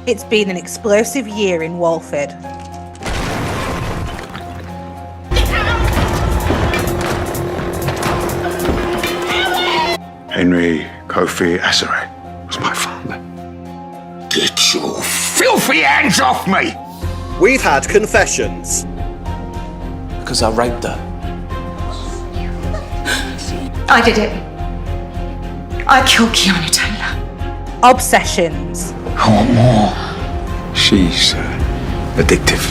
It's been an explosive year in Walford. Henry Kofi Asare was my father. Get your filthy hands off me! We've had confessions. Because I raped her. I did it. I killed Keanu Taylor. Obsessions. I want more. She's addictive.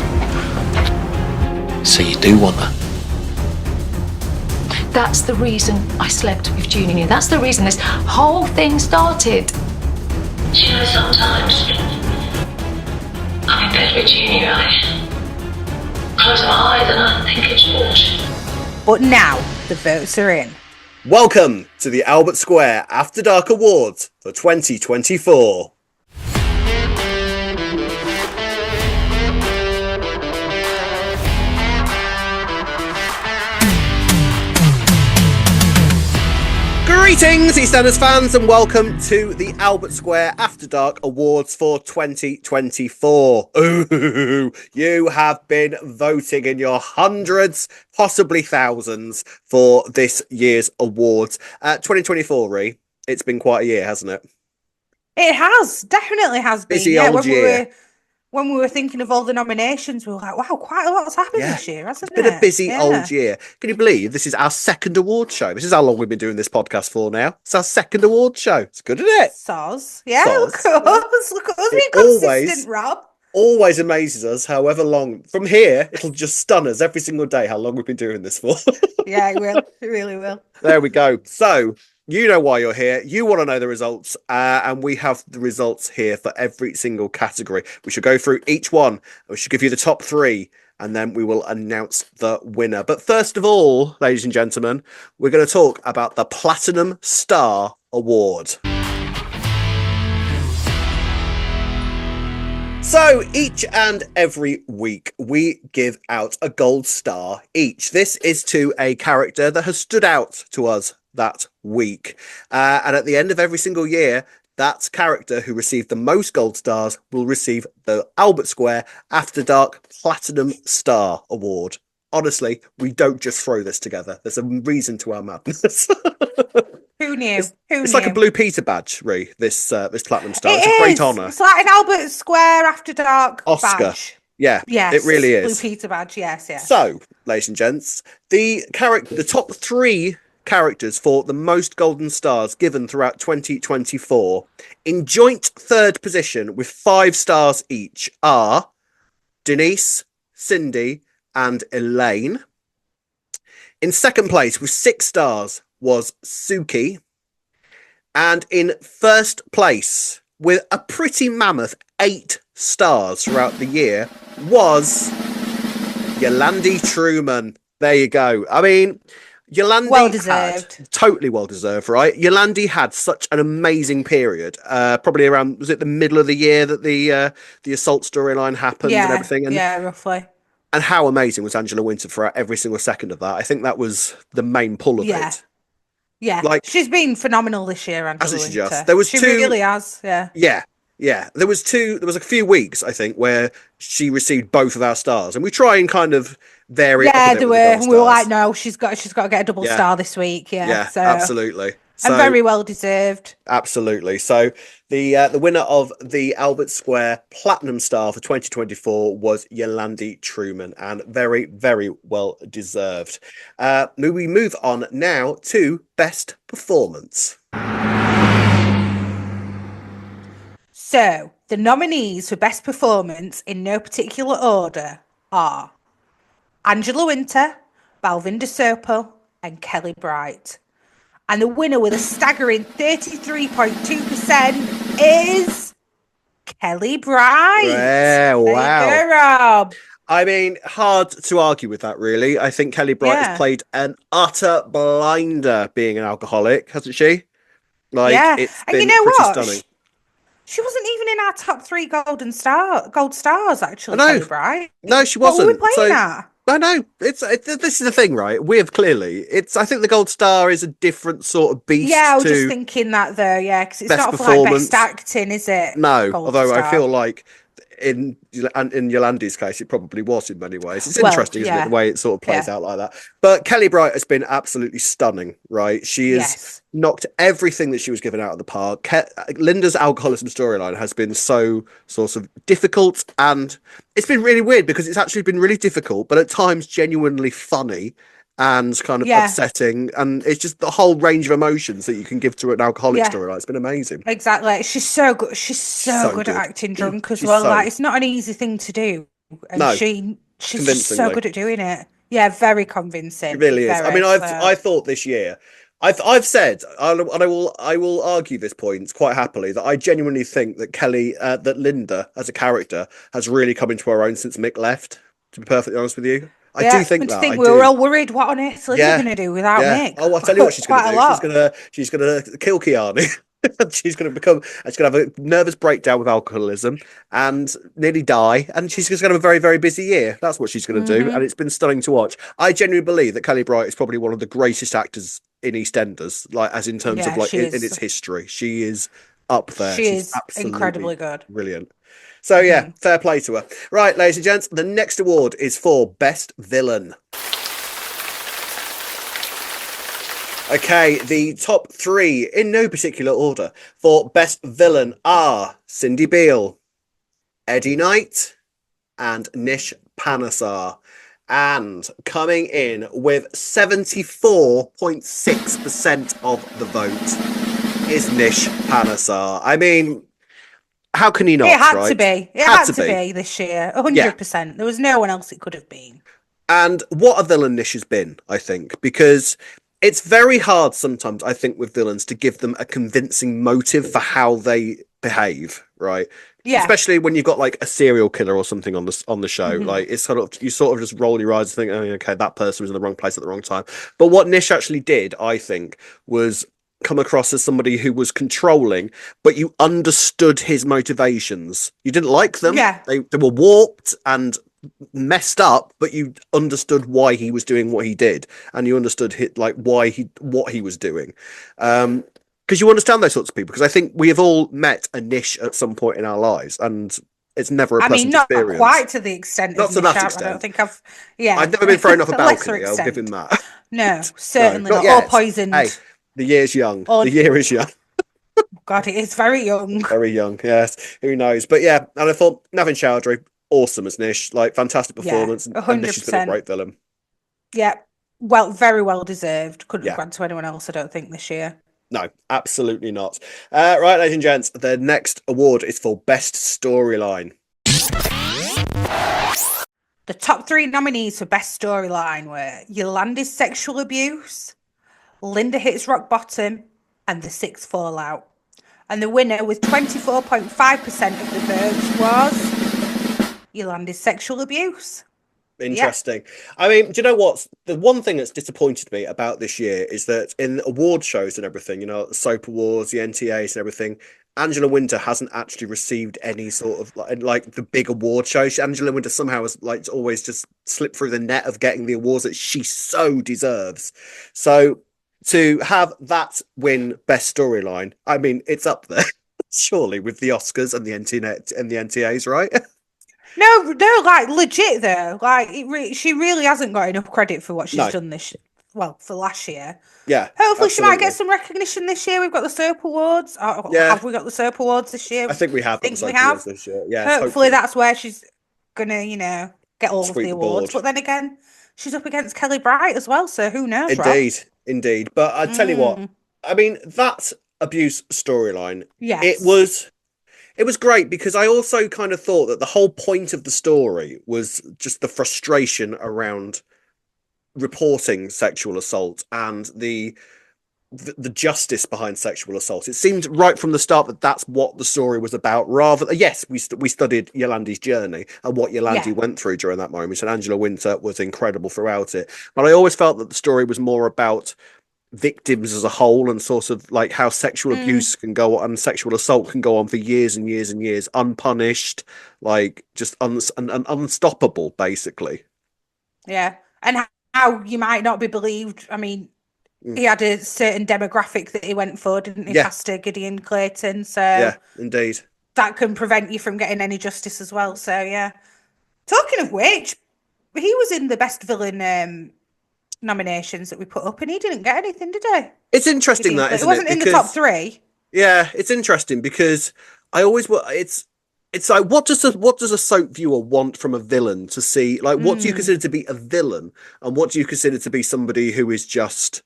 So you do want her? That's the reason I slept with Junior. That's the reason this whole thing started. Do you know, sometimes I'm in bed with Junior, I close my eyes and I think it's bullshit. But now the votes are in. Welcome to the Albert Square After Dark Awards for 2024. Greetings, EastEnders fans, and welcome to the Albert Square After Dark Awards for 2024. Ooh, you have been voting in your hundreds, possibly thousands, for this year's awards. 2024, Ree, it's been quite a year, hasn't it? It has, definitely has been. Busy old year. When we were thinking of all the nominations, we were like, wow, quite a lot's happened this year, hasn't it? It's been a busy old year. Can you believe this is our second award show? This is how long we've been doing this podcast for now. It's our second award show. It's good, isn't it? Soz. Yeah, Soz. Look at us. Look at us being consistent, Rob. Always amazes us, however long. From here, it'll just stun us every single day how long we've been doing this for. Yeah, it will. It really will. There we go. So, you know why you're here. You want to know the results, and we have the results here for every single category. We should go through each one. We should give you the top three, and then we will announce the winner. But first of all, ladies and gentlemen, we're going to talk about the Platinum Star Award. So each and every week we give out a gold star each. This is to a character that has stood out to us that week. And at the end of every single year, that character who received the most gold stars will receive the Albert Square After Dark Platinum Star Award. Honestly, we don't just throw this together. There's a reason to our madness. Who knew? It's like a Blue Peter badge, Ree, this Platinum Star. It's a great honour. It's like an Albert Square After Dark Oscar badge. Yeah, yes, it really is. Blue Peter badge, yes. So, ladies and gents, the top three characters for the most golden stars given throughout 2024 in joint third position with 5 stars each are Denise, Cindy, and Elaine. In second place with 6 stars was Suki. And in first place with a pretty mammoth 8 stars throughout the year was Yolandi Truman. There you go. I mean, Yolandi well deserved. Totally well deserved, right? Yolandi had such an amazing period. Probably around, was it the middle of the year that the assault storyline happened and everything? And, yeah, roughly. And how amazing was Angela Winter throughout every single second of that? I think that was the main pull of it. Yeah, like she's been phenomenal this year, Angela Winter. Just? There was she really has. Yeah. There was a few weeks, I think, where she received both of our stars, and we try and kind of vary. Yeah, there were. We were like, no, she's got to get a double star this week. Yeah, so, absolutely. And very well deserved. Absolutely. So the winner of the Albert Square Platinum Star for 2024 was Yolandi Truman, and very, very well deserved. We move on now to Best Performance. So the nominees for Best Performance in no particular order are Angela Winter, Balvinda Sopel, and Kelly Bright. And the winner with a staggering 33.2% is Kelly Bright. Yeah, wow. There you go, Rob. I mean, hard to argue with that, really. I think Kelly Bright has played an utter blinder being an alcoholic, hasn't she? It's been stunning. She wasn't even in our top 3 gold stars, actually, No. Kelly Bright. No, she wasn't. What were we playing at? I know this is the thing, right? With clearly, I think the Gold Star is a different sort of beast. Yeah, I was to just thinking that though. Yeah, because it's best not for like performance. best acting, is it? No, Gold although I Star. feel like in Yolandi's case, it probably was in many ways. It's Well, interesting, isn't it, yeah. the way it sort of plays Yeah. out like that. But Kelly Bright has been absolutely stunning, right? She has Yes. knocked everything that she was given out of the park. Linda's alcoholism storyline has been so sort of difficult, and it's been really weird because it's actually been really difficult, but at times genuinely funny and kind of Yeah. upsetting, and it's just the whole range of emotions that you can give to an alcoholic Yeah. storyline. It's been amazing. Exactly. She's so good. She's so So good good. at acting drunk as She's well. so- Like it's not an easy thing to do, and No. she's just so Convincingly. good at doing it. Yeah, very convincing. It really is. I Very, mean, so- I thought this year, I've said, and I will argue this point quite happily, that I genuinely think that that Linda as a character has really come into her own since Mick left. To be perfectly honest with you, I Yeah, do think and to that. think I we do. were all worried. What on earth is Linda Yeah. going to do without Yeah. Mick? Oh, I'll tell you what she's going Quite to a do. lot. She's gonna kill Keanu. She's going to have a nervous breakdown with alcoholism and nearly die, and she's just going to have a very, very busy year. That's what she's going to do, and it's been stunning to watch. I genuinely believe that Kelly Bright is probably one of the greatest actors in EastEnders, like as in terms Yeah, of like she in is. its history. She is up there. She She's is absolutely incredibly good. brilliant. So yeah, fair play to her. Right, ladies and gents, the next award is for Best Villain. Okay, the top three, in no particular order, for Best Villain are Cindy Beale, Eddie Knight, and Nish Panesar. And coming in with 74.6% of the vote is Nish Panesar. I mean, how can he not? It had right? to be. It had to be this year. 100%. There was no one else it could have been. And what a villain Nish has been, I think, because it's very hard sometimes, I think, with villains to give them a convincing motive for how they behave, right? Yeah. Especially when you've got like a serial killer or something on the show. Mm-hmm. Like it's you sort of just roll your eyes and think, oh, okay, that person was in the wrong place at the wrong time. But what Nish actually did, I think, was come across as somebody who was controlling, but you understood his motivations. You didn't like them. Yeah. They were warped and messed up, but you understood why he was doing what he did, and you understood what he was doing, because you understand those sorts of people. Because I think we have all met a Nish at some point in our lives, and it's never a pleasant not experience. quite to the extent. Not of to that Nish, extent. I don't think I've. Yeah, I've never been thrown off a lesser balcony. I'll give him extent. that. No, certainly not not. yet. Or poisoned. Hey, the year's young. Or- The year is young. God, it is very young. Very young. Yes, who knows? But yeah, and I thought Navin Chowdhury, awesome as Nish, like fantastic performance, and Nish has been a 100%. great villain. Yeah, well, very well deserved. Couldn't Yeah. have gone to anyone else, I don't think, this year. No, absolutely not. Right, ladies and gents, the next award is for Best Storyline. The top three nominees for Best Storyline were Yolanda's sexual abuse, Linda hits rock bottom, and The Sixth Fallout. And the winner with 24.5% of the votes was Yolanda's sexual abuse. Interesting. I mean, do you know what? The one thing that's disappointed me about this year is that in award shows and everything, you know, the soap awards, the NTAs and everything, Angela Winter hasn't actually received any sort of like the big award shows. Angela Winter somehow has like always just slipped through the net of getting the awards that she so deserves. So to have that win Best Storyline, I mean, it's up there surely with the Oscars and the NTAs, right? No, like legit though. Like she really hasn't got enough credit for what she's done this. Well, for last year. Yeah. Hopefully, she might get absolutely. some recognition this year. We've got the Soap Awards. Yeah. Have we got the Soap Awards this year? I think we have. Think got we the have? Soap Awards this year. Yeah. Hopefully, that's where she's gonna, get all Sweep of the the board. awards. But then again, she's up against Kelly Bright as well. So who knows? right? Indeed. But I tell you what, I mean, that abuse storyline, Yes. it was great because I also kind of thought that the whole point of the story was just the frustration around reporting sexual assault and the justice behind sexual assault. It seemed right from the start that that's what the story was about. Rather, yes, we studied Yolanda's journey and what Yolandi went through during that moment, and Angela Winter was incredible throughout it. But I always felt that the story was more about victims as a whole and sort of like how sexual abuse can go on and sexual assault can go on for years and years and years unpunished, like just unstoppable, basically. Yeah. And how you might not be believed. I mean, he had a certain demographic that he went for, didn't he, Yeah. Pastor Gideon Clayton? So Yeah, indeed. that can prevent you from getting any justice as well. So, yeah. Talking of which, he was in the best villain nominations that we put up, and he didn't get anything, did he? It's interesting Gideon that, Clayton. isn't It wasn't it? in the top 3. Yeah, it's interesting because I always it's like what does a soap viewer want from a villain to see? Like, what do you consider to be a villain, and what do you consider to be somebody who is just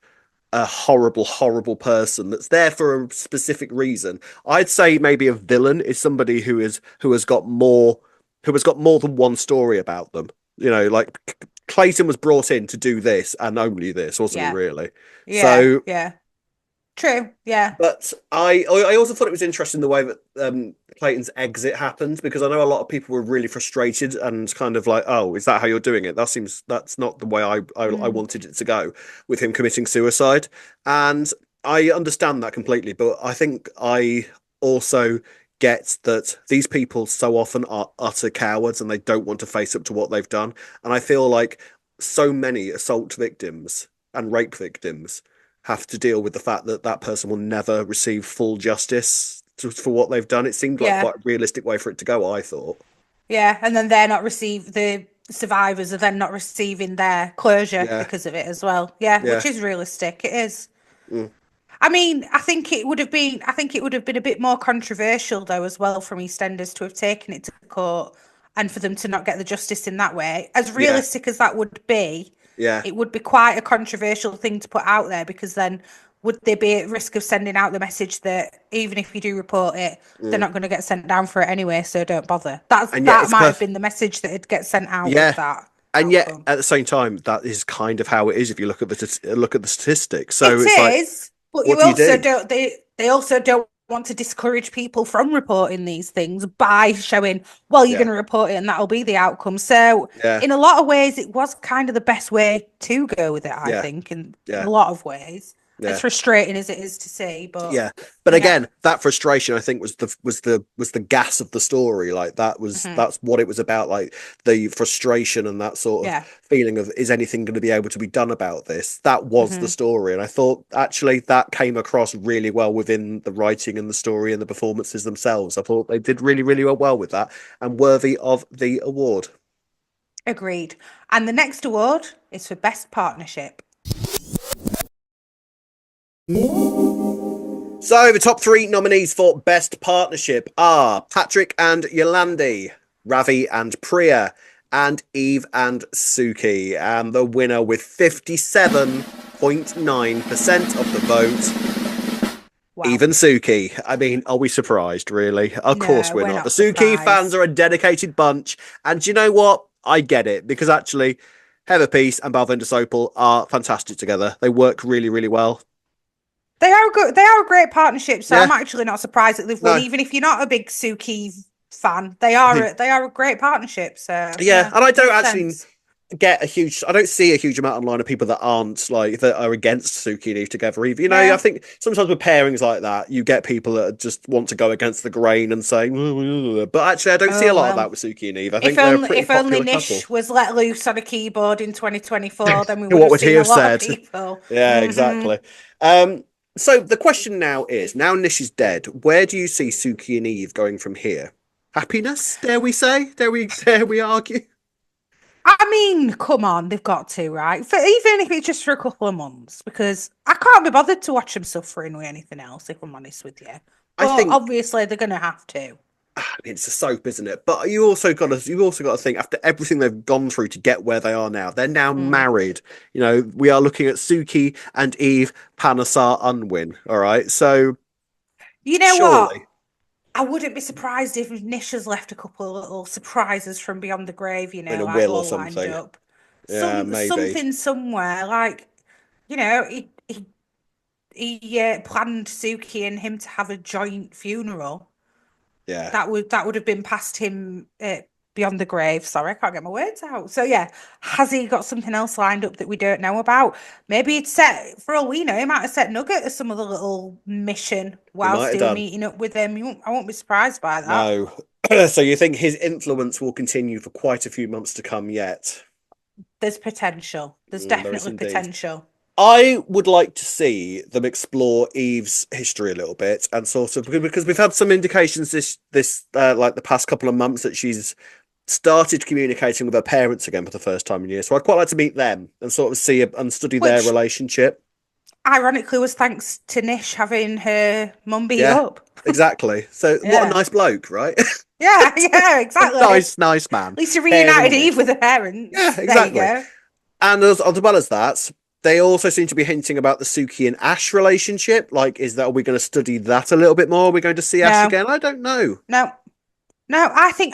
a horrible person that's there for a specific reason? I'd say maybe a villain is somebody who has got more than one story about them. You know, like Clayton was brought in to do this and only this, wasn't he? Really? Yeah. So yeah. True. Yeah. But I also thought it was interesting the way that Clayton's exit happened, because I know a lot of people were really frustrated and kind of like, oh, is that how you're doing it? That's not the way I wanted it to go, with him committing suicide. And I understand that completely, but I think I also get that these people so often are utter cowards and they don't want to face up to what they've done. And I feel like so many assault victims and rape victims have to deal with the fact that that person will never receive full justice for what they've done. It seemed like quite a realistic way for it to go, I thought. Yeah, and then the survivors are then not receiving their closure because of it as well. Yeah, which is realistic. It is. I mean, I think it would have been a bit more controversial though as well from EastEnders to have taken it to court and for them to not get the justice in that way. As realistic as that would be, it would be quite a controversial thing to put out there, because then would they be at risk of sending out the message that even if you do report it, they're not going to get sent down for it anyway, so don't bother. That might have been the message that would get sent out with that. And yet, at the same time, that is kind of how it is if you look at the statistics. So it is, but you also don't. They also don't want to discourage people from reporting these things by showing, well, you're going to report it and that'll be the outcome. So in a lot of ways, it was kind of the best way to go with it, I think, in a lot of ways. As frustrating as it is to see, but again, that frustration I think was the gas of the story. Like that's what it was about. Like the frustration and that sort of feeling of, is anything going to be able to be done about this? That was the story, and I thought actually that came across really well within the writing and the story and the performances themselves. I thought they did really, really well with that, and worthy of the award. Agreed. And the next award is for Best Partnership. So the top 3 nominees for Best Partnership are Patrick and Yolandi, Ravi and Priya, and Eve and Suki. And the winner with 57.9% of the vote, Eve and Suki. I mean, are we surprised, really? Of course we're not. The Suki fans are a dedicated bunch. And you know what? I get it, because actually Heather Peace and Balvinder Sopal are fantastic together. They work really, really well. They are good. They are a great partnership, so I'm actually not surprised that they've won. Even if you're not a big Suki fan, they are a great partnership. So and I don't actually I don't see a huge amount online of people that aren't like that are against Suki and Eve together. You know, I think sometimes with pairings like that, you get people that just want to go against the grain and say, but actually, I don't see a lot of that with Suki and Eve. I think if only Nish was let loose on a keyboard in 2024, then we would what would he have said? People. Yeah, exactly. So the question now is, now Nish is dead, where do you see Suki and Eve going from here? Happiness, dare we say? Dare we argue? I mean, come on, they've got to, right? Even if it's just for a couple of months, because I can't be bothered to watch them suffering with anything else, if I'm honest with you. But I think obviously they're going to have to. It's a soap, isn't it? But you also got to think, after everything they've gone through to get where they are now, they're now married. You know, we are looking at Suki and Eve Panesar Unwin. All right, so you know what? I wouldn't be surprised if Nish has left a couple of little surprises from beyond the grave. You know, in a like will all or something. lined up. Yeah, maybe something somewhere. Like, you know, he planned Suki and him to have a joint funeral. Yeah, that would have been past him beyond the grave. Sorry, I can't get my words out. So yeah, has he got something else lined up that we don't know about? Maybe it's set, for all we know, he might have set Nugget as some other little mission whilst still meeting up with him. I won't be surprised by that. No. So you think his influence will continue for quite a few months to come yet? There's potential. There's There is definitely indeed. potential. I would like to see them explore Eve's history a little bit, and sort of because we've had some indications this like the past couple of months that she's started communicating with her parents again for the first time in years. So I'd quite like to meet them and sort of see and study their Which- relationship. Ironically, was thanks to Nish having her mum beat Yeah. up. Exactly. So what Yeah. a nice bloke, right? Yeah, yeah, exactly. nice man. At least he Caring reunited Nish. Eve with her parents. Yeah, There exactly. you go. And as well as that, they also seem to be hinting about the Suki and Ash relationship. Like, are we going to study that a little bit more? Are we going to see Ash No. again? I don't know. No, I think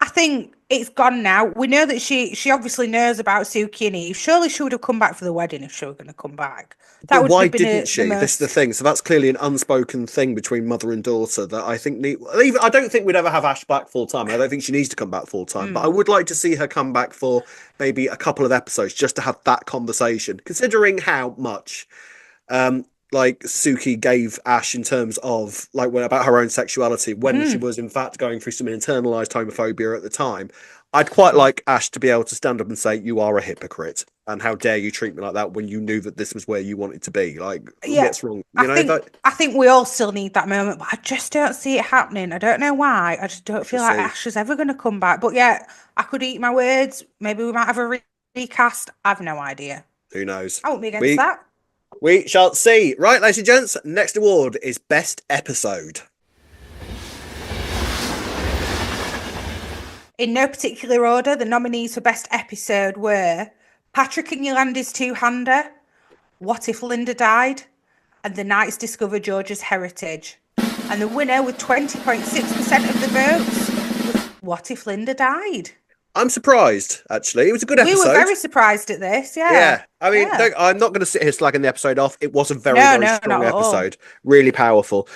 I think it's gone now. We know that she obviously knows about Suki and Eve. Surely she would have come back for the wedding if she were going to come back. That But would why have been didn't she? This is the thing. So that's clearly an unspoken thing between mother and daughter that I think I don't think we'd ever have Ash back full time. I don't think she needs to come back full time. But I would like to see her come back for maybe a couple of episodes just to have that conversation, considering how much like Suki gave Ash in terms of like about her own sexuality when she was in fact going through some internalized homophobia at the time. I'd quite like Ash to be able to stand up and say, "You are a hypocrite, and how dare you treat me like that when you knew that this was where you wanted to be? Like, Yeah, what's wrong?" You know, I think we all still need that moment, but I just don't see it happening. I don't know why. I just don't feel like see. Ash is ever going to come back. But yeah, I could eat my words. Maybe we might have a recast. I've no idea. who knows? I won't be against that. We shall see. Right, ladies and gents, next award is Best Episode. In no particular order, the nominees for Best Episode were Patrick and Yolanda's Two-Hander, What If Linda Died, and The Knights Discover George's Heritage. And the winner with 20.6% of the votes was What If Linda Died. I'm surprised, actually. It was a good episode. We were very surprised at this, yeah. Yeah, I mean, Yeah. I'm not going to sit here slagging the episode off. It was a very, No, very no, strong not at all. episode. Really powerful.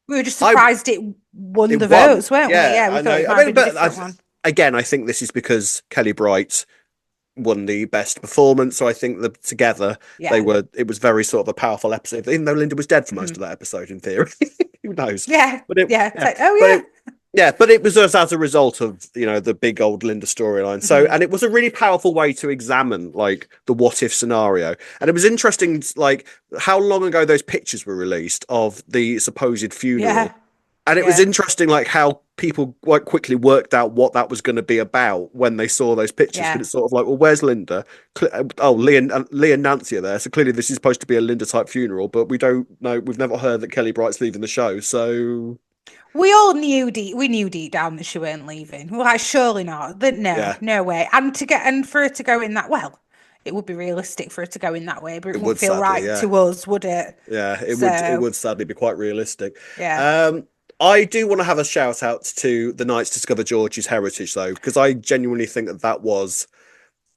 We were just surprised it won It the won. votes, weren't we? Yeah, we I thought know. it I might mean, be a but different one. again, I think this is because Kelly Bright won the best performance. So I think that together Yeah. it was very sort of a powerful episode, even though Linda was dead for most of that episode in theory. Who knows? Yeah, But it, yeah. It's like, oh, But yeah. but it was just as a result of, the big old Linda storyline. So, and it was a really powerful way to examine like the what if scenario. And it was interesting, like how long ago those pictures were released of the supposed funeral. Yeah. And it was Yeah. interesting, like how people quite quickly worked out what that was going to be about when they saw those pictures. Yeah. But it's sort of like, well, where's Linda? Lee and Nancy are there. So clearly this is supposed to be a Linda type funeral, but we don't know. We've never heard that Kelly Bright's leaving the show. So We all knew deep down that she weren't leaving. We're like, surely not. No way. And for her to go in that, well, it would be realistic for her to go in that way, but it would, wouldn't feel sadly, right yeah. to us, would it? yeah, it So- would sadly be quite realistic. Yeah. I do want to have a shout out to the Knights Discover George's Heritage though, because I genuinely think that was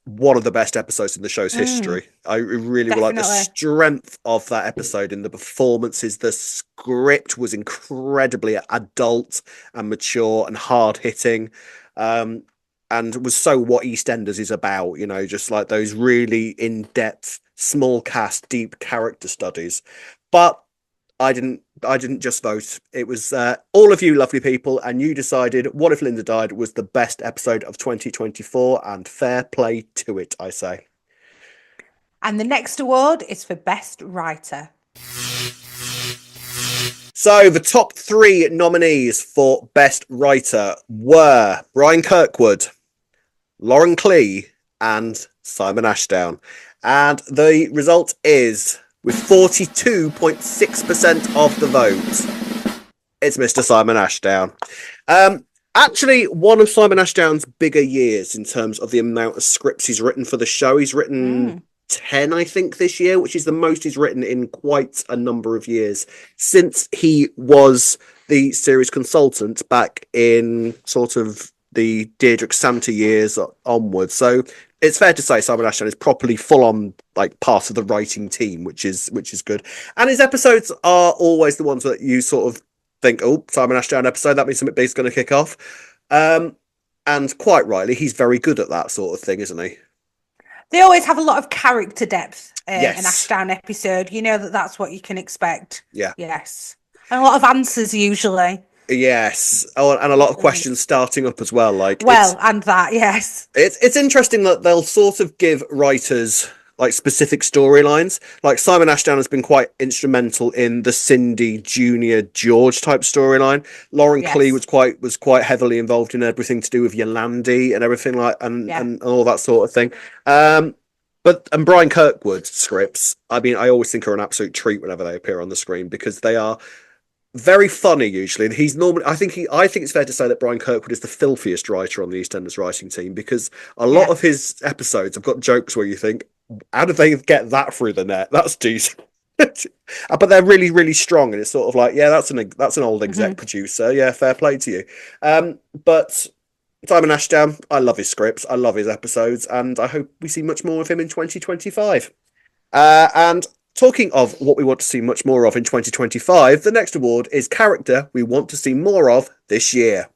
one of the best episodes in the show's history. I really like the Definitely. strength of that episode in the performances. The script was incredibly adult and mature and hard hitting. And was so what EastEnders is about, just like those really in-depth, small cast, deep character studies. But I didn't just vote. It was all of you lovely people, and you decided What If Linda Died was the best episode of 2024, and fair play to it, I say. And the next award is for Best Writer. So the top 3 nominees for Best Writer were Brian Kirkwood, Lauren Klee, and Simon Ashdown. And the result is, with 42.6% of the vote, it's Mr. Simon Ashdown. Actually, one of Simon Ashdown's bigger years in terms of the amount of scripts he's written for the show. He's written 10, I think, this year, which is the most he's written in quite a number of years since he was the series consultant back in sort of the Deirdre Santa years onwards. So it's fair to say Simon Ashdown is properly full on like part of the writing team, which is good. And his episodes are always the ones that you sort of think, oh, Simon Ashdown episode, that means something big's going to kick off. And quite rightly, he's very good at that sort of thing, isn't he? They always have a lot of character depth in Yes. an Ashdown episode. You know that's what you can expect. Yeah. Yes. And a lot of answers usually. Yes. Oh, and a lot of questions starting up as well. Like, Well, and that, yes. it's interesting that they'll sort of give writers like specific storylines. Like Simon Ashdown has been quite instrumental in the Cindy Junior George type storyline. Lauren Yes. Clee was quite heavily involved in everything to do with Yolandi and everything like and all that sort of thing. And Brian Kirkwood's scripts, I mean, I always think are an absolute treat whenever they appear on the screen because they are very funny usually. He's normally I think it's fair to say that Brian Kirkwood is the filthiest writer on the EastEnders writing team because a lot of his episodes have got jokes where you think, how did they get that through the net? That's decent. But they're really, really strong, and it's sort of like, yeah, that's an old exec producer. Yeah, fair play to you. But Simon Ashdown, I love his scripts, I love his episodes, and I hope we see much more of him in 2025. And talking of what we want to see much more of in 2025, the next award is character we want to see more of this year.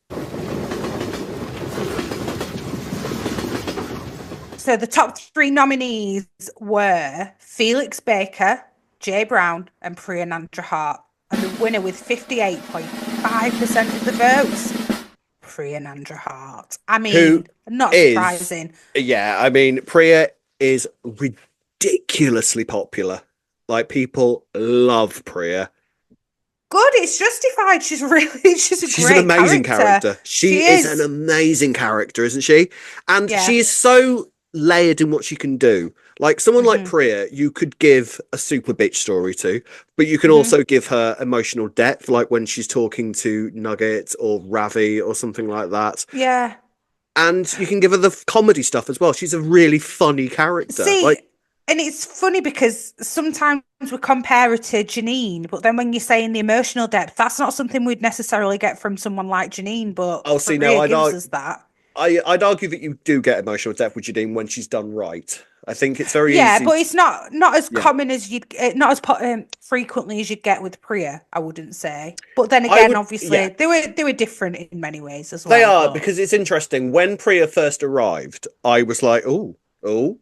So the top 3 nominees were Felix Baker, Jay Brown, and Priya Nandrahart. And the winner with 58.5% of the votes, Priya Nandrahart. I mean, not surprising. Yeah, I mean, Priya is ridiculously popular. Like, people love Priya. Good, it's justified. She's a great an amazing character. She is an amazing character, isn't she? And she is so layered in what she can do. Like someone like Priya, you could give a super bitch story to, but you can also give her emotional depth, like when she's talking to Nugget or Ravi or something like that. Yeah. And you can give her the comedy stuff as well. She's a really funny character. And it's funny because sometimes we compare her to Janine, but then when you're saying the emotional depth, that's not something we'd necessarily get from someone like Janine, but I'd argue that you do get emotional depth with Janine when she's done right. I think it's very easy. But it's not as common as not as frequently as you'd get with Priya, I wouldn't say. But then again, obviously, they were different in many ways as well. They are, because it's interesting. When Priya first arrived, I was like, oh, we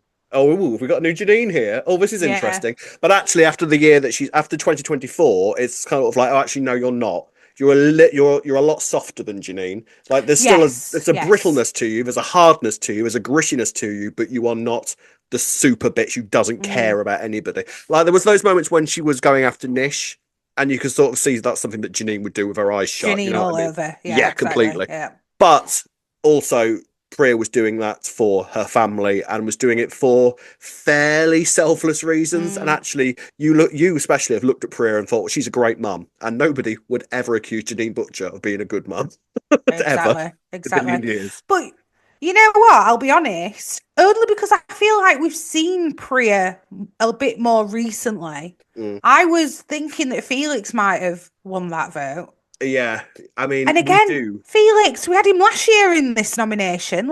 got a new Janine here. Oh, this is interesting. But actually, after 2024, it's kind of like, oh, actually, no, you're not. You're a lot softer than Janine. Like there's still a brittleness to you, there's a hardness to you, there's a grittiness to you, but you are not the super bitch who doesn't care about anybody. Like there was those moments when she was going after Nish, and you could sort of see that's something that Janine would do with her eyes shut. Janine, you know all what I mean? over. Yeah, exactly. Completely. Yeah. But also Priya was doing that for her family and was doing it for fairly selfless reasons. And actually, you especially have looked at Priya and thought, well, she's a great mum. And nobody would ever accuse Janine Butcher of being a good mum. Exactly. Years. But you know what? I'll be honest. Only because I feel like we've seen Priya a bit more recently. I was thinking that Felix might have won that vote. Yeah, I mean, and again, Felix, we had him last year in this nomination,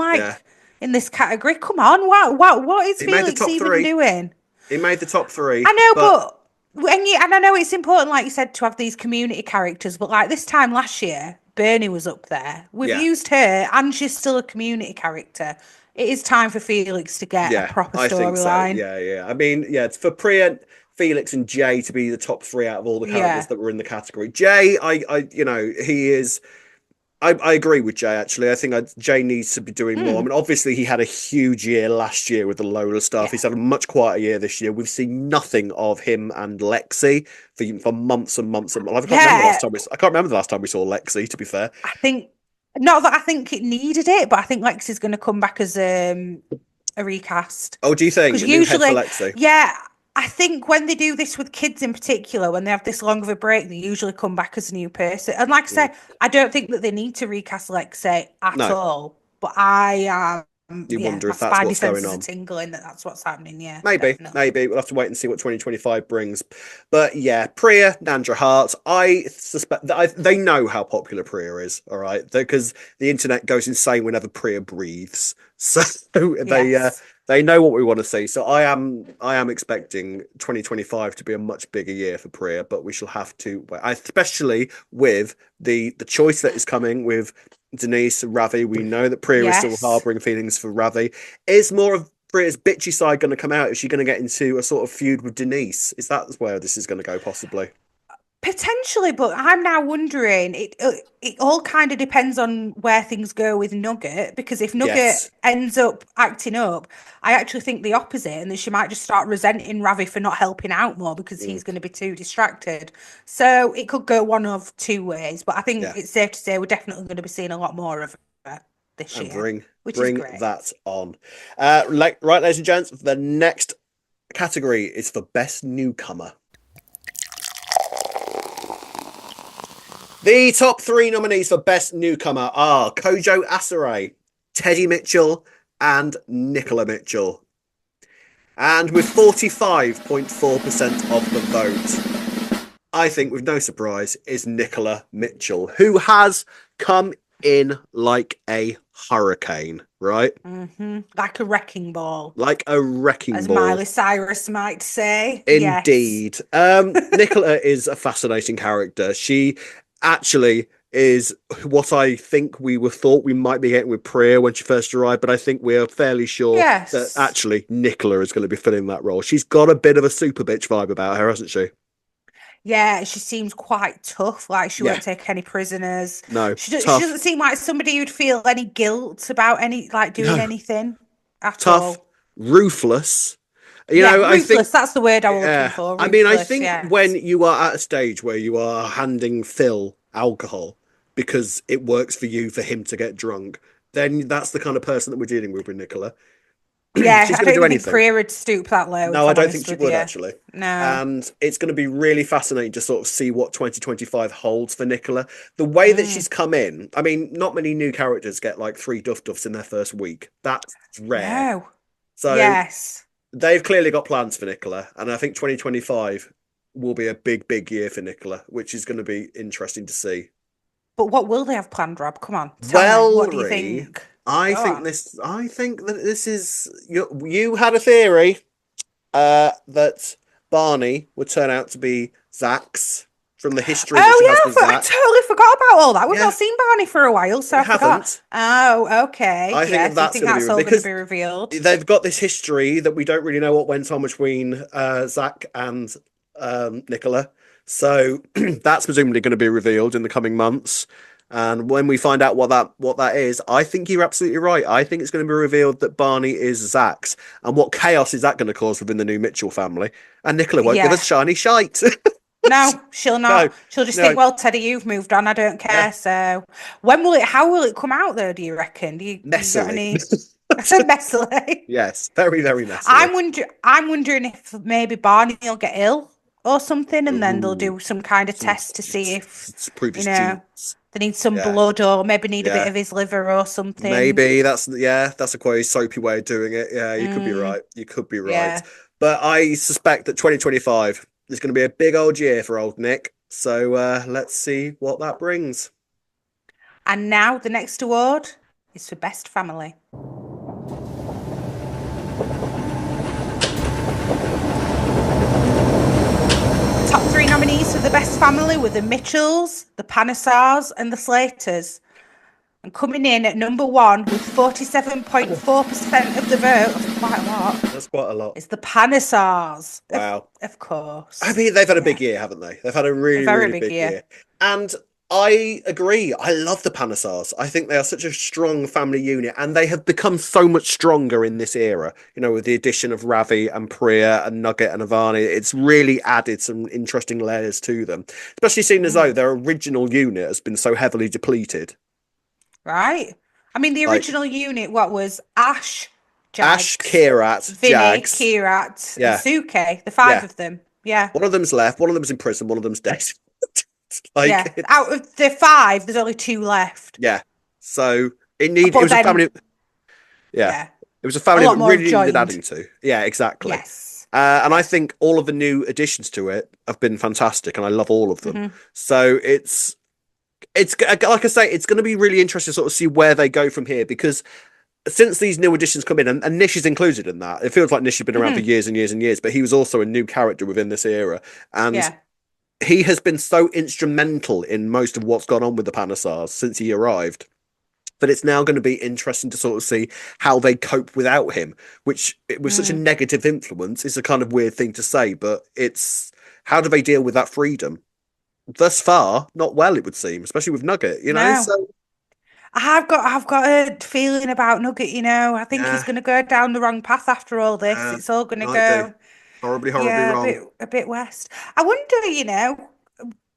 in this category. Come on, what is Felix even doing? He made the top 3. I know, and I know it's important, like you said, to have these community characters. But like this time last year, Bernie was up there. We've used her, and she's still a community character. It is time for Felix to get a proper storyline. So. Yeah. I mean, it's for Priya, Felix and Jay to be the top 3 out of all the characters that were in the category. Jay, he is. I agree with Jay. Actually, I think Jay needs to be doing more. I mean, obviously, he had a huge year last year with the Lola stuff. Yeah. He's had a much quieter year this year. We've seen nothing of him and Lexi for months and months and months. I can't remember the last time we saw Lexi. To be fair, I think not that I think it needed it, but I think Lexi's going to come back as a recast. Oh, do you think? Because usually, yeah. I think when they do this with kids in particular, when they have this long of a break, they usually come back as a new person. And like I said, I don't think that they need to recast Lexi at all. But I wonder if that's what's going on. Tingling that's what's happening. Yeah, maybe we'll have to wait and see what 2025 brings. But yeah, Priya Nandrahart, I suspect that they know how popular Priya is. All right, because the internet goes insane whenever Priya breathes. So they know what we want to see. So I am expecting 2025 to be a much bigger year for Priya, but we shall have to wait, especially with the choice that is coming with Denise and Ravi. We know that Priya is still harbouring feelings for Ravi. Is more of Priya's bitchy side going to come out? Is she going to get into a sort of feud with Denise? Is that where this is going to go, possibly? Potentially, but I'm now wondering. It all kind of depends on where things go with Nugget, because if Nugget Yes. ends up acting up, I actually think the opposite, and then she might just start resenting Ravi for not helping out more because he's going to be too distracted. So it could go one of two ways, but I think Yeah. it's safe to say we're definitely going to be seeing a lot more of her this And year, which bring is great. that on. Right, ladies and gents, the next category is for best newcomer. The top 3 nominees for best newcomer are Kojo Asare, Teddy Mitchell, and Nicola Mitchell. And with 45.4% of the vote, I think with no surprise is Nicola Mitchell, who has come in like a hurricane, right? Like a wrecking ball, Like a wrecking as ball. Miley Cyrus might say. Yes. Indeed. Nicola is a fascinating character. She actually is what I think we thought we might be getting with Priya when she first arrived, but I think we're fairly sure Yes. that actually Nicola is going to be filling that role. She's got a bit of a super bitch vibe about her, hasn't she? Yeah, she seems quite tough. Like she Yeah. won't take any prisoners. No, She tough. doesn't seem like somebody who'd feel any guilt about doing No. anything at Tough, all. ruthless. You Yeah, know, I ruthless. think That's the word I was yeah. looking for. I mean, I Ruthless, think yes. when you are at a stage where you are handing Phil alcohol because it works for you for him to get drunk, then that's the kind of person that we're dealing with Nicola. Yeah, she's I gonna don't do even think anything. Priya would stoop that low. No, if I I'm don't honest think she with would you. actually. No. And it's going to be really fascinating to sort of see what 2025 holds for Nicola. The way that she's come in, I mean, not many new characters get like 3 duffs in their first week. That's rare. No. So Yes. they've clearly got plans for Nicola, and I think 2025 will be a big year for Nicola, which is going to be interesting to see. But what will they have planned, Rob? Come on. Tell me. What do you think? I Go think on. that this is you had a theory that Barney would turn out to be Zach's from the history that she has Oh with yeah, I Zach. totally forgot about all that. We've Yeah. not seen Barney for a while, so We I forgot. haven't. Oh, okay. I think Yes, that's you think gonna be that's all going to because be revealed. They've got this history that we don't really know what went on between Zach and Nicola. So that's presumably going to be revealed in the coming months. And when we find out what that is, I think you're absolutely right. I think it's going to be revealed that Barney is Zach's. And what chaos is that going to cause within the new Mitchell family? And Nicola won't give Yeah. us shiny shite. No, she'll not. No, She'll just no. think, well, Teddy, you've moved on. I don't care. Yeah. So how will it come out though, do you reckon? Do you got Messily. any I said messily. Yes, very, very messily. I'm wondering if maybe Barney will get ill or something, and then they'll do some kind of test to see if prove his you know genes. they need some Yeah. blood or maybe need a Yeah. bit of his liver or something. Maybe that's a quite soapy way of doing it. Yeah, you could be right. You could be right. Yeah. But I suspect that 2025 is going to be a big old year for old Nick. So let's see what that brings. And now the next award is for best family. Top 3 nominees for the best family were the Mitchells, the Panesars, and the Slaters. And coming in at number 1 with 47.4% of the vote, that's quite a lot, That's quite a lot. is the Panesars. Wow. Of course. I mean, they've had a big year, haven't they? They've had a really, very really big big year. year. And I agree. I love the Panesars. I think they are such a strong family unit, and they have become so much stronger in this era. You know, with the addition of Ravi and Priya and Nugget and Avani, it's really added some interesting layers to them. Especially seeing as though their original unit has been so heavily depleted. Right? I mean, the Like- original unit, what was Ash, Ash, Jags, Kirat, Vinny, Jags. Kirat, Yeah. and Suke, the 5 Yeah. of them. Yeah. One of them's left. One of them's in prison. One of them's dead. Yeah. Out of the 5, there's only 2 left. Yeah. So it But was a then- family. Yeah. It was a family lot that more really needed joined. adding to. Yeah, exactly. Yes. And I think all of the new additions to it have been fantastic, and I love all of them. Mm-hmm. So it's like I say, it's going to be really interesting to sort of see where they go from here, because since these new additions come in, and Nish is included in that, it feels like Nish has been around for years and years and years, but he was also a new character within this era, and Yeah. he has been so instrumental in most of what's gone on with the Panesars since he arrived. But it's now going to be interesting to sort of see how they cope without him, which with such a negative influence is a kind of weird thing to say, but it's how do they deal with that freedom? thus far, not well, it would seem, especially with Nugget, you know? No. So, I've got a feeling about Nugget, you know. I think he's Yeah. going to go down the wrong path after all this. Yeah, It's all going to might do. go, horribly yeah, wrong. a bit west. I wonder, you know,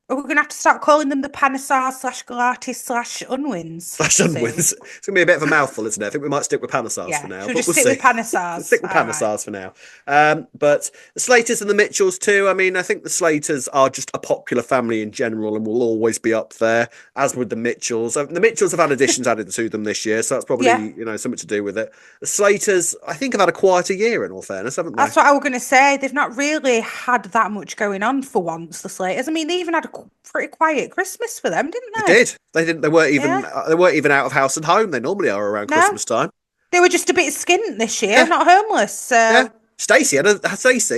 are we going to have to start calling them the Panasar/Galatis/Unwins? Slash soon? Unwins. It's going to be a bit of a mouthful, isn't it? I think we might stick with Panasars Yeah, for now. should we But just we'll stick see. with Panasars? Stick with All right. Panasars for now. But the Slaters and the Mitchells too. I mean, I think the Slaters are just a popular family in general and will always be up there, as would the Mitchells. The Mitchells have had additions added to them this year, so that's probably Yeah. you know something to do with it. The Slaters, I think, have had a quieter year in all fairness, haven't they? That's what I was going to say. They've not really had that much going on for once, the Slaters. I mean, they even had a pretty quiet Christmas for them, didn't They they? did. They didn't. They weren't even. Yeah. They weren't even out of house and home. They normally are around No. Christmas time. They were just a bit skint this year, Yeah. not homeless. So Yeah. Stacey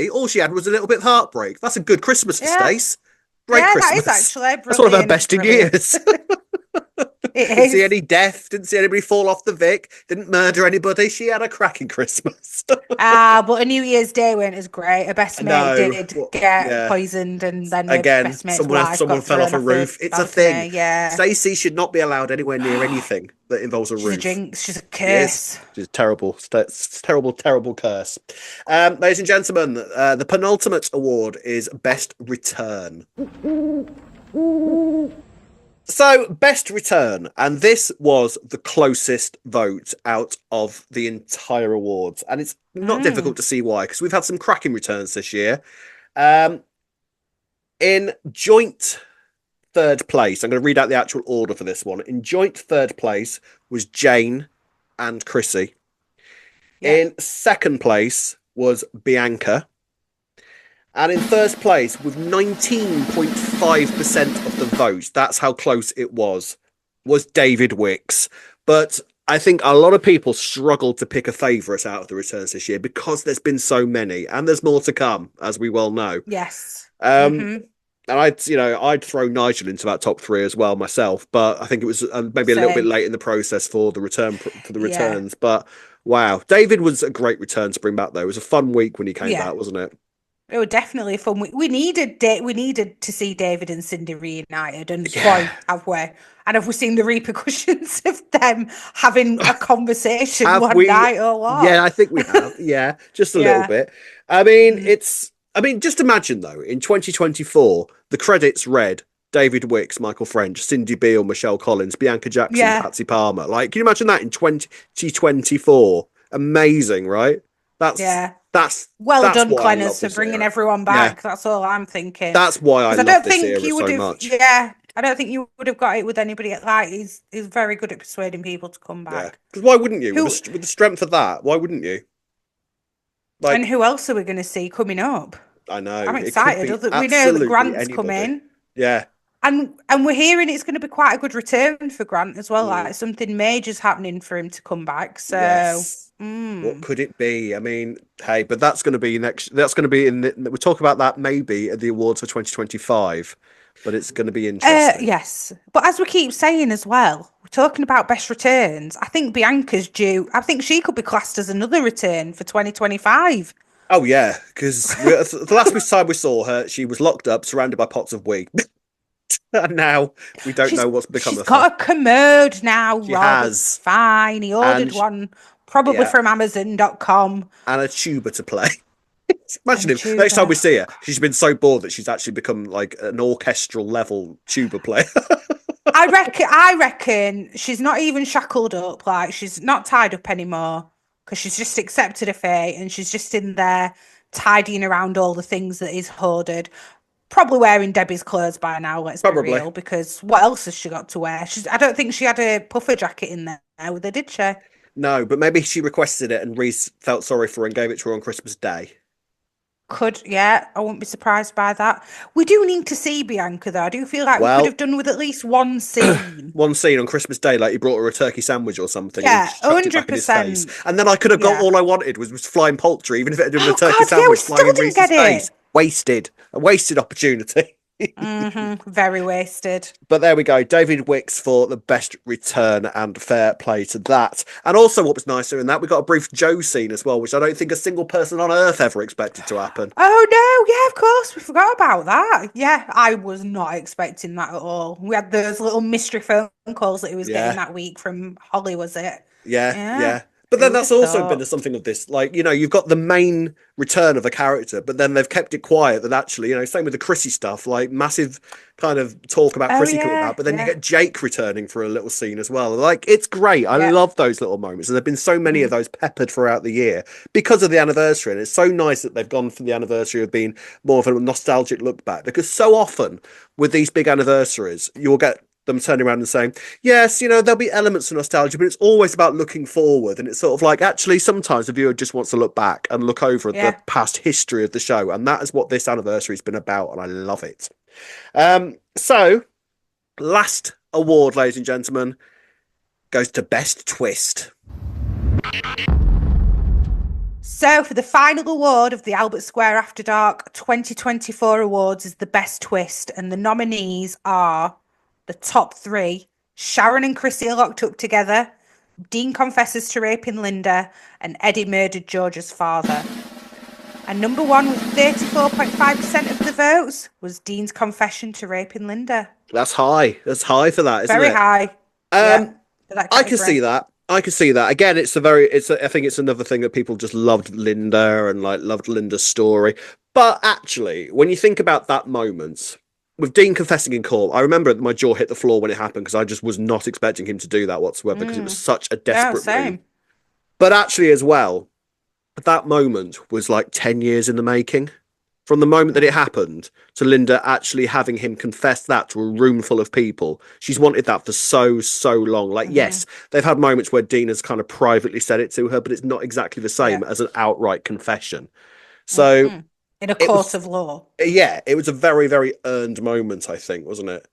all she had was a little bit of heartbreak. That's a good Christmas for Yeah. Stace. Great yeah, Christmas. that is actually That's one of her brilliant, best in brilliant. years. It Didn't see is. any death. Didn't see anybody fall off the Vic. Didn't murder anybody. She had a cracking Christmas. But a New Year's Day weren't as great. Her best mate No, did well, get yeah. poisoned, and then her Again, best mate's someone wife fell got off a thrown roof. It's a balcony. thing. Yeah, Stacey should not be allowed anywhere near anything that involves a she's a roof. jinx. She's a She is. curse. She's terrible. Terrible curse. Ladies and gentlemen, the penultimate award is Best Return. So, Best Return, and this was the closest vote out of the entire awards, and it's not difficult to see why, because we've had some cracking returns this year. In joint third place, I'm going to read out the actual order for this one. In joint third place was Jane and Chrissy. Yeah. In second place was Bianca. And in first place, with 19.5% of the vote, that's how close it was David Wicks. But I think a lot of people struggled to pick a favourite out of the returns this year because there's been so many, and there's more to come, as we well know. Yes. And I'd throw Nigel into that top three as well myself, but I think it was maybe a little bit Same. late in the process for the Yeah. returns. But wow, David was a great return to bring back though. It was a fun week when he came Yeah. back, wasn't it? It was definitely fun. We needed to see David and Cindy reunited, and Yeah. boy, have we! And have we seen the repercussions of them having a conversation Have one we? night or what? Yeah, I think we have. Yeah, just a Yeah. little bit. I mean, just imagine though, in 2024, the credits read David Wicks, Michael French, Cindy Beale, Michelle Collins, Bianca Jackson, Yeah. Patsy Palmer. Like, can you imagine that in 2024? Amazing, right? That's Well that's done, why I love Clenners, for this bringing era. everyone back. That's all I'm thinking. That's why I 'Cause love don't this think era you would so have. much. Yeah, I don't think you would have got it with anybody. Like he's very good at persuading people to come Yeah, back. because why wouldn't you? Who- With the strength of that, why wouldn't you? Like, And who else are we going to see coming up? I know. I'm it could excited. be We know that absolutely Grant's anybody. coming. Yeah. And we're hearing it's going to be quite a good return for Grant as well. Mm. Like something major's happening for him to come back. So Yes. mm. What could it be? I mean, hey, but that's going to be next. That's going to be we'll talk about that maybe at the awards for 2025. But it's going to be interesting. Yes, but as we keep saying as well, we're talking about best returns. I think Bianca's due. I think she could be classed as another return for 2025. Oh yeah, because the last time we saw her, she was locked up, surrounded by pots of wig, and now we don't know what's become She's of her. got a commode now. She Rob. has. It's fine. He ordered And one, probably yeah. from Amazon.com. And a tuba to play. Imagine And if next tuba. time we see her, she's been so bored that she's actually become like an orchestral level tuba player. I reckon she's not even shackled up. Like she's not tied up anymore because she's just accepted her fate and she's just in there tidying around all the things that is hoarded. Probably wearing Debbie's clothes by now. Let's Probably. be real, because what else has she got to wear? I don't think she had a puffer jacket in there with her, did she? No, but maybe she requested it and Reese felt sorry for her and gave it to her on Christmas Day. Could, yeah, I wouldn't be surprised by that. We do need to see Bianca though. I do feel like we Well- could have done with at least one scene. One scene on Christmas Day, like he brought her a turkey sandwich or something. and Yeah, chucked it back in his 100%. face. And then I could have got Yeah. all I wanted was flying poultry, even if it had been a Oh, turkey God, yeah, we sandwich still flying in didn't Reese's get it. face. A wasted opportunity. Very wasted. But there we go. David Wicks for the best return, and fair play to that. And also, what was nicer in that, we got a brief Joe scene as well, which I don't think a single person on earth ever expected to happen. Oh no, yeah, of course, we forgot about that. Yeah, I was not expecting that at all. We had those little mystery phone calls that he was getting that week from Holly, was it? Yeah. But then that's also been something of this, like, you've got the main return of a character, but then they've kept it quiet that actually, same with the Chrissy stuff, like massive kind of talk about Chrissy coming out, but then you get Jake returning for a little scene as well. Like, it's great. I love those little moments. And there've been so many of those peppered throughout the year because of the anniversary. And it's so nice that they've gone for the anniversary of being more of a nostalgic look back, because so often with these big anniversaries, you'll get them turning around and saying, yes, there'll be elements of nostalgia, but it's always about looking forward. And it's sort of like, actually, sometimes the viewer just wants to look back and look over at the past history of the show. And that is what this anniversary has been about. And I love it. So, last award, ladies and gentlemen, goes to Best Twist. So, for the final award of the Albert Square After Dark 2024 awards is the Best Twist. And the nominees are the top three: Sharon and Chrissy are locked up together, Dean confesses to raping Linda, and Eddie murdered George's father. And number one with 34.5% of the votes was Dean's confession to raping Linda. That's high. That's high for that, isn't it? Very high. I can see that. I can see that. Again, I think it's another thing that people just loved Linda and loved Linda's story. But actually, when you think about that moment with Dean confessing in court, I remember my jaw hit the floor when it happened, because I just was not expecting him to do that whatsoever, because it was such a desperate move. But actually, as well, that moment was like 10 years in the making. From the moment that it happened to Linda actually having him confess that to a room full of people, she's wanted that for so long. Like, yes, they've had moments where Dean has kind of privately said it to her, but it's not exactly the same as an outright confession. So in a court of law. Yeah, it was a very, very earned moment, I think, wasn't it?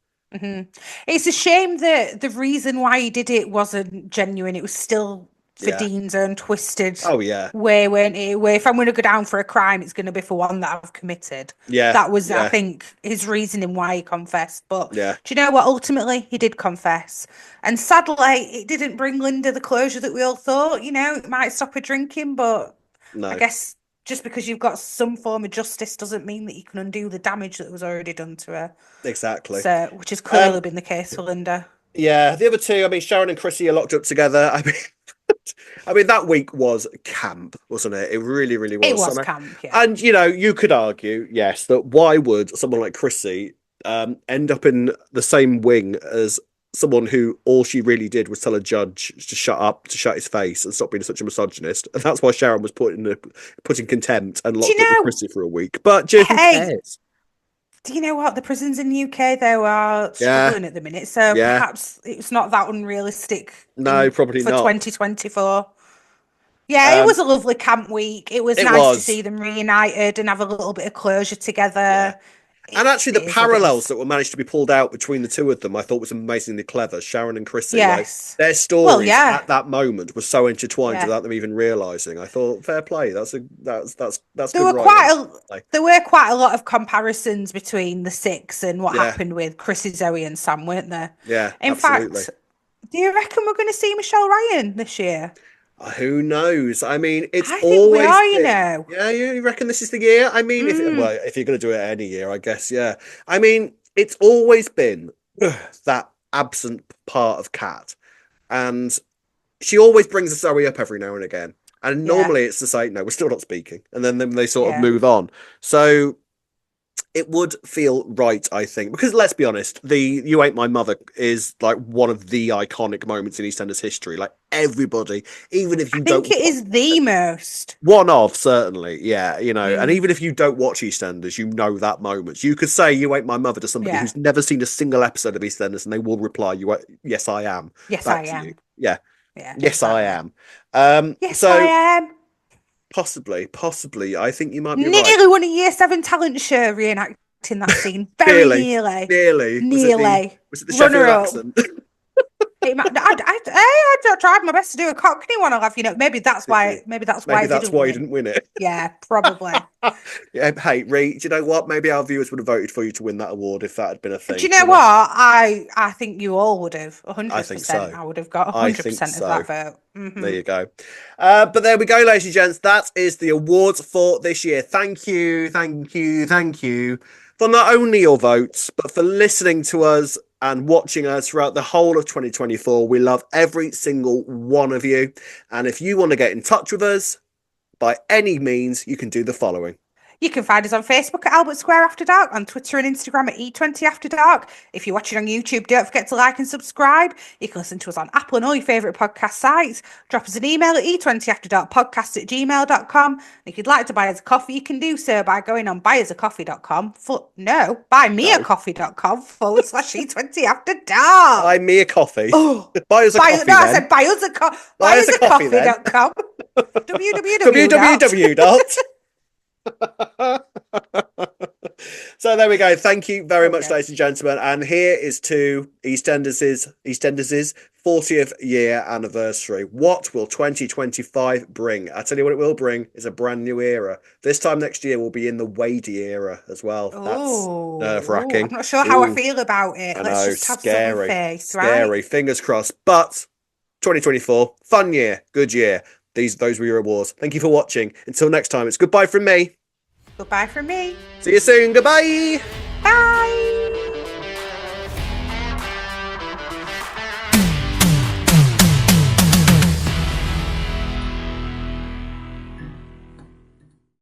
It's a shame that the reason why he did it wasn't genuine. It was still for Dean's own twisted way, weren't it? Where if I'm going to go down for a crime, it's going to be for one that I've committed. That was, I think, his reasoning why he confessed. But do you know what? Ultimately, he did confess. And sadly, it didn't bring Linda the closure that we all thought. It might stop her drinking, but I guess just because you've got some form of justice doesn't mean that you can undo the damage that was already done to her. Exactly. So, which has clearly been the case for Linda. Yeah, the other two, Sharon and Chrissy are locked up together. I mean, that week was camp, wasn't it? It really, really was. It was camp, yeah. And, you could argue, yes, that why would someone like Chrissy end up in the same wing as someone who all she really did was tell a judge to shut up, to shut his face and stop being such a misogynist. And that's why Sharon was put in contempt and locked up with Chrissy for a week. But who cares? Do you know what? The prisons in the UK, though, are struggling at the minute. So perhaps it's not that unrealistic. No, probably for not. 2024. Yeah, it was a lovely camp week. It was nice to see them reunited and have a little bit of closure together. Yeah. And actually, the parallels that were managed to be pulled out between the two of them, I thought was amazingly clever. Sharon and Chrissy, their stories at that moment were so intertwined without them even realizing. I thought, fair play. That's there good. There were quite a lot of comparisons between the six and what happened with Chrissy, Zoe, and Sam, weren't there? Yeah, in fact, do you reckon we're going to see Michelle Ryan this year? Who knows? I mean, it's I always think we are, you know. Yeah, you reckon this is the year? I mean, if you're going to do it any year, I guess, yeah. I mean, it's always been that absent part of Kat, and she always brings Zoe up every now and again. And normally it's to say, no, we're still not speaking, and then they sort of move on. So it would feel right, I think, because let's be honest, the "You Ain't My Mother" is like one of the iconic moments in EastEnders history. Like everybody, even if you don't, I think it is the most one of, certainly, yeah, and even if you don't watch EastEnders, you know that moment. You could say "You Ain't My Mother" to somebody who's never seen a single episode of EastEnders, and they will reply, "Yes, I am." Yes, I am. You. Yeah. Yes, I am. Yes, I am. Possibly. I think you might be nearly right. won a Year 7 talent show reenacting that scene. Very nearly. Was it the Sheffield accent? I tried my best to do a Cockney one. I'll have maybe that's why. Maybe that's why you didn't win it. Yeah, probably. Yeah, hey, Ree, do you know what? Maybe our viewers would have voted for you to win that award if that had been a thing. Do you know what? I think you all would have. 100%. I think so. I would have got I 100% think of so. that vote. Mhm. There you go. But there we go, ladies and gents. That is the awards for this year. Thank you for not only your votes, but for listening to us and watching us throughout the whole of 2024. We love every single one of you. And if you want to get in touch with us, by any means, you can do the following. You can find us on Facebook at Albert Square After Dark, on Twitter and Instagram at E20 After Dark. If you're watching on YouTube, don't forget to like and subscribe. You can listen to us on Apple and all your favourite podcast sites. Drop us an email at e20afterdarkpodcast@gmail.com. If you'd like to buy us a coffee, you can do so by going on buyasacoffee.com. buymeacoffee.com/E20 After Dark. Buy me a coffee. Oh, Buy us a coffee. no, I then. said buy us a coffee. Buy us a coffee then. www.com. www. So there we go. Thank you very much, ladies and gentlemen. And here is to EastEnders' 40th year anniversary. What will 2025 bring? I tell you what it will bring is a brand new era. This time next year we'll be in the Wadey era as well. That's nerve-wracking. I'm not sure how I feel about it. Let's just have scary, some faith, scary. right? Fingers crossed. But 2024, fun year, good year. Those were your awards. Thank you for watching. Until next time, it's goodbye from me. Goodbye from me. See you soon. Goodbye.